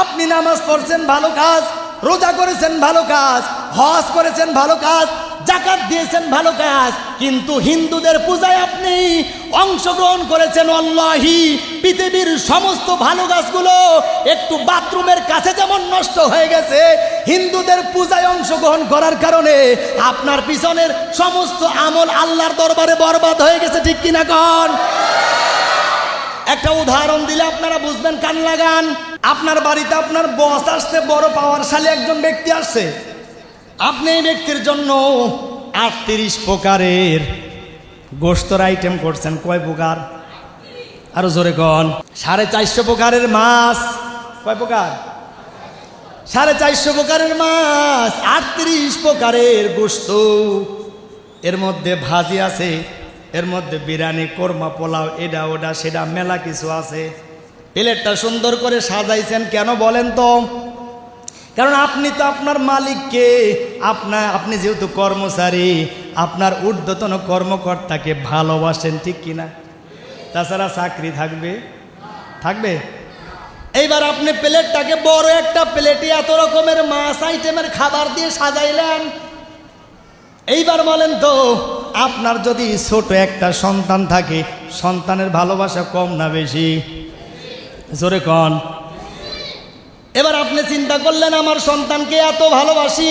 আপনি নামাজ পড়ছেন ভালো কাজ, রোজা করেছেন ভালো কাজ, হজ করেছেন ভালো কাজ, যাকাত দিয়েছেন ভালো কাজ, কিন্তু হিন্দুদের পূজায় আপনি অংশগ্রহণ করেছেন। আল্লাহি পৃথিবীর সমস্ত ভালো কাজগুলো একটু বাথরুমের কাছে যেমন নষ্ট হয়ে গেছে, হিন্দুদের পূজায় অংশগ্রহণ করার কারণে আপনার পিছনের সমস্ত আমল আল্লাহর দরবারে বরবাদ হয়ে গেছে। ঠিক কিনা কন? একটা উদাহরণ দিলে আপনারা বুঝবেন, কান লাগান। আপনার বাড়িতে আপনার বস আসছে, বড় পাওয়ারশালী একজন ব্যক্তি আসছে। আপনি এই ব্যক্তির জন্য 38 প্রকারের গোশতের আইটেম করছেন। কয় প্রকার? আরো জোরে কন। 450 প্রকারের মাছ। কয় প্রকার? 450 প্রকারের মাছ, 38 প্রকারের গোশত। এর মধ্যে ভাজি আছে, এর মধ্যে বিরিয়ানি, কোরমা, পোলাও, এটা ওটা সেটা মেলা কিছু আছে। প্লেটটা সুন্দর করে সাজাইছেন কেন বলেন তো? কারণ আপনি তো আপনার মালিককে, আপনি যেহেতু কর্মচারী, আপনার ঊর্ধ্বতন কর্মকর্তাকে ভালোবাসেন। ঠিক কিনা? তাছাড়া চাকরি থাকবে? থাকবে? এইবার আপনি প্লেটটাকে, বড় একটা প্লেটে এত রকমের মাছ আইটেমের খাবার দিয়ে সাজাইলেন। এইবার বলেন তো, আপনার যদি ছোট একটা সন্তান থাকে, সন্তানের ভালোবাসা কম না বেশি? জোরে কন। এবার আপনি চিন্তা করলেন, আমার সন্তানকে এত ভালোবাসি,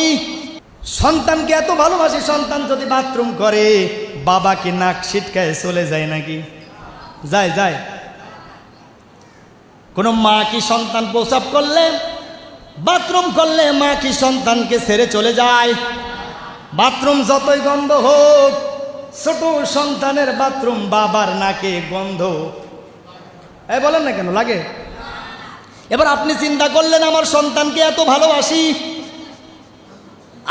সন্তানকে এত ভালোবাসি, সন্তান যদি বাথরুম করে, বাবা কি নাক ছিটকায় চলে যায় নাকি? যায়? যায়? কোন মা কি সন্তান প্রস্রাব করলে, বাথরুম করলে, মা কি সন্তানকে ছেড়ে চলে যায়? বাথরুম যতই গন্ধ হোক, ছোট সন্তানের বাথরুম বাবার নাকে গন্ধ বলেন না কেন লাগে? এবার আপনি চিন্তা করলেন, আমার সন্তানকে এত ভালোবাসি,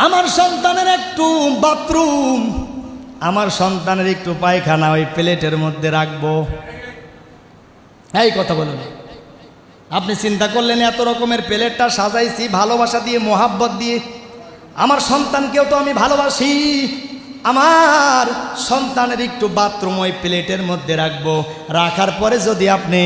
আমার সন্তানের একটু বাথরুম, আমার সন্তানের একটু পায়খানা ওই প্লেটের মধ্যে রাখবো। এই কথা বলুন। আপনি চিন্তা করলেন, এত রকমের প্লেটটা সাজাইছি ভালোবাসা দিয়ে, মোহাব্বত দিয়ে, আমার সন্তানকেও তো আমি ভালোবাসি, আমার সন্তানের একটু বাথরুম ওই প্লেটের মধ্যে রাখবো। রাখার পরে যদি আপনি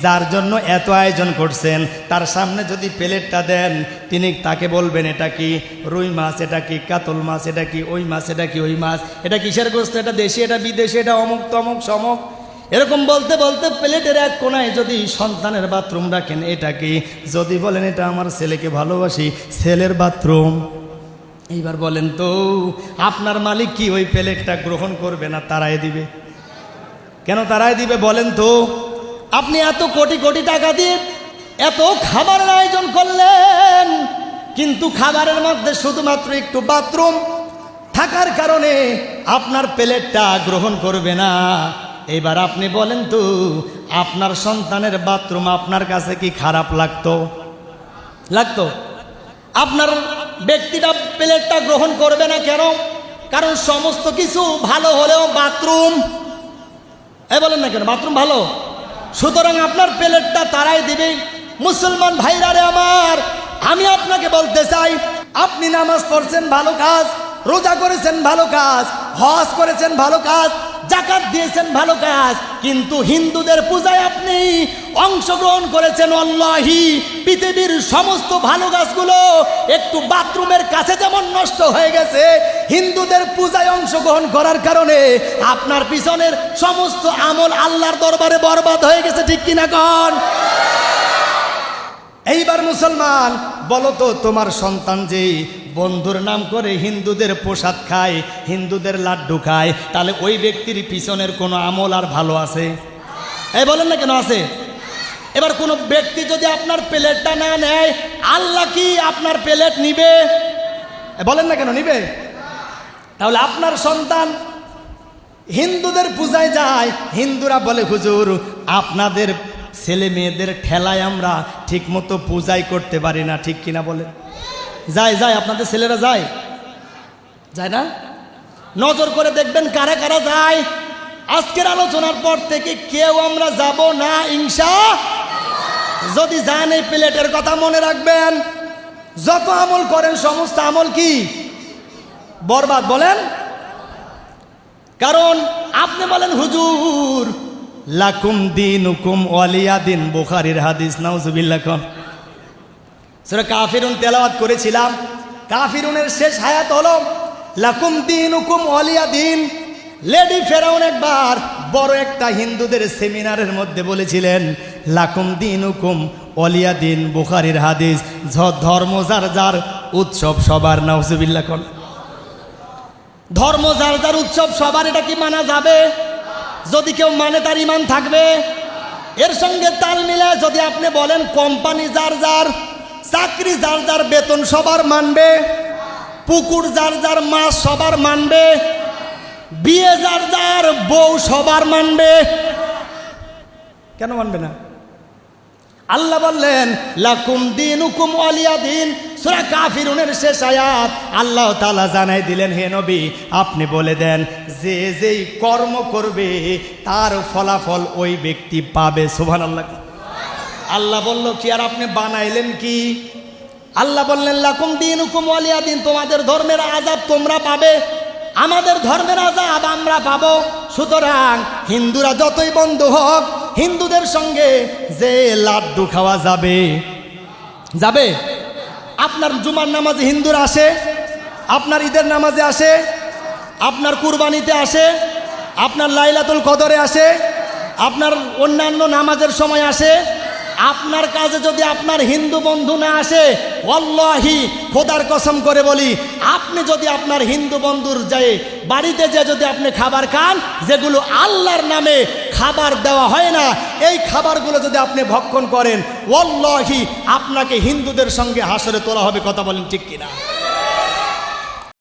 যার জন্য এত আয়োজন করছেন তার সামনে যদি প্লেটটা দেন, তিনি তাকে বলবেন, এটা কি রুই মাছ, এটা কি কাতল মাছ, এটা কি ওই মাছ, এটা কি ওই মাছ, এটা কিসের গোশত, এটা দেশি, এটা বিদেশি, এটা অমুক তমুক সমক, এরকম বলতে বলতে প্লেটের এক কোনায় যদি সন্তানের বাথরুম রাখেন, এটা কি? যদি বলেন এটা আমার ছেলেকে ভালোবাসি, ছেলের বাথরুম। এইবার বলেন তো, আপনার মালিক কি ওই প্লেটটা গ্রহণ করবে না তাড়ায় দিবে? কেন তাড়ায় দিবে বলেন তো? আপনি এত কোটি কোটি টাকা দিয়ে এত খাবারের আয়োজন করলেন, কিন্তু খাবারের মধ্যে শুধুমাত্র একটু বাথরুম থাকার কারণে আপনার প্লেটটা গ্রহণ করবে না। এবার আপনি বলেন তো, আপনার সন্তানের বাথরুম আপনার কাছে কি খারাপ লাগতো? লাগতো? আপনার ব্যক্তিটা প্লেটটা গ্রহণ করবে না কেন? কারণ সমস্ত কিছু ভালো হলেও বাথরুম, বলেন না কেন, বাথরুম ভালো, সুতরাং আপনার প্লেটটা তারাই দিবে। মুসলমান ভাইরা রে আমার, আমি আপনাকে বলতে চাই, আপনি নামাজ পড়ছেন ভালো কাজ, রোজা করেছেন ভালো কাজ, হজ করেছেন ভালো কাজ, যাকাত দিয়েছেন ভালো কাজ, কিন্তু হিন্দুদের পূজায় আপনি অংশগ্রহণ করেছেন। আল্লাহি পৃথিবীর সমস্ত ভালো কাজগুলো একটু বাথরুমের কাছে যেমন নষ্ট হয়ে গেছে, হিন্দুদের পূজায় অংশগ্রহণ করার কারণে আপনার পিছনের সমস্ত আমল আল্লাহর দরবারে বরবাদ হয়ে গেছে। ঠিক কিনা কন? এইবার মুসলমান বলো তো, তোমার সন্তান যে বন্ধুর নাম করে হিন্দুদের প্রসাদ খায়, হিন্দুদের লাড্ডু খায়, তাহলে ওই ব্যক্তির পিছনের কোনো আমল আর ভালো আছে? বলেন না কেন আছে? এবার কোনো ব্যক্তি যদি আপনার প্লেটটা না নেয়, আল্লাহ কি আপনার প্লেট নিবে? বলেন না কেন নিবে? তাহলে আপনার সন্তান হিন্দুদের পূজায় যায়, হিন্দুরা বলে হুজুর আপনাদের ছেলে মেয়েদের ঠেলায় আমরা ঠিক মতো পূজাই করতে পারি না। ঠিক কিনা বলেন? যায়? যায়? আপনাদের ছেলেরা যায়? যায় না? নজর করে দেখবেন কারা কারা যায়। আজকের আলোচনার পর থেকে কেউ আমরা যাব না ইনশাআল্লাহ। যদি যান এই প্লেটের কথা মনে রাখবেন, যত আমল করেন সমস্ত আমল কি বরবাদ। বলেন, কারণ আপনি বলেন হুজুর লাকুম দিনুকুম ওয়ালিয়া দিন, বুখারীর হাদিস, নাউজুবিল্লাহ। সূরা কাফিরুন তেলাওয়াত করেছিলাম। কাফিরুনের শেষ আয়াত হলো লাকুম দীনুকুম ওয়ালিয়া দিন। লেডি ফেরাউন একবার বড় একটা হিন্দুদের সেমিনারের মধ্যে বলেছিলেন লাকুম দীনুকুম ওয়ালিয়া দিন। বুখারীর হাদিস। ধর্ম যার যার, উৎসব সবার। নাউজুবিল্লাহ। কোন ধর্ম যার যার, উৎসব সবার, এটা কি মানা যাবে? যদি কেউ মানে তার ঈমান থাকবে। এর সঙ্গে তাল মিলায় যদি আপনি বলেন কোম্পানি যার যার, চাকরি যার যার, বেতন সবার মানবে, পুকুর যার যার, মাছ সবার মানবে, বিয়ে যার যার, বউ সবার মানবে, কেন মানবে না? আল্লাহ বললেন লাকুম দীনুকুম ওয়ালিয়া দিন। সূরা কাফিরুনের শেষ আয়াত আল্লাহ তাআলা জানাই দিলেন, হে নবী আপনি বলে দেন যে যেই কর্ম করবে তার ফলাফল ওই ব্যক্তি পাবে। সুবহানাল্লাহ। আল্লাহ বলল কি আর আপনি বানাইলেন কি? আল্লাহ বললেন লাকুম দীনুকুম ওয়ালিয়া দিন, তোমাদের ধর্মের আযাব তোমরা পাবে, আমাদের ধর্মের আযাব আমরা পাবো। সুতরাং হিন্দুরা যতই বন্ধু হোক, হিন্দুদের সঙ্গে যে লাড্ডু খাওয়া যাবে যাবে। আপনার জুমার নামাজে হিন্দুরা আসে, আপনার ঈদের নামাজে আসে, আপনার কুরবানিতে আসে, আপনার লাইলাতুল কদরে আসে, আপনার অন্যান্য নামাজের সময় আসে। আপনার কাজে যদি আপনার হিন্দু বন্ধু না আসে, ওয়াল্লাহি খোদার কসম করে বলি, আপনি যদি আপনার হিন্দু বন্ধুর যায় বাড়িতে যে যদি আপনি খাবার খান, যেগুলো আল্লাহর নামে খাবার দেওয়া হয় না, এই খাবারগুলো যদি আপনি ভক্ষণ করেন, ওয়াল্লাহি আপনাকে হিন্দুদের সঙ্গে হাসরে তোলা হবে। কথা বলেন ঠিক কিনা?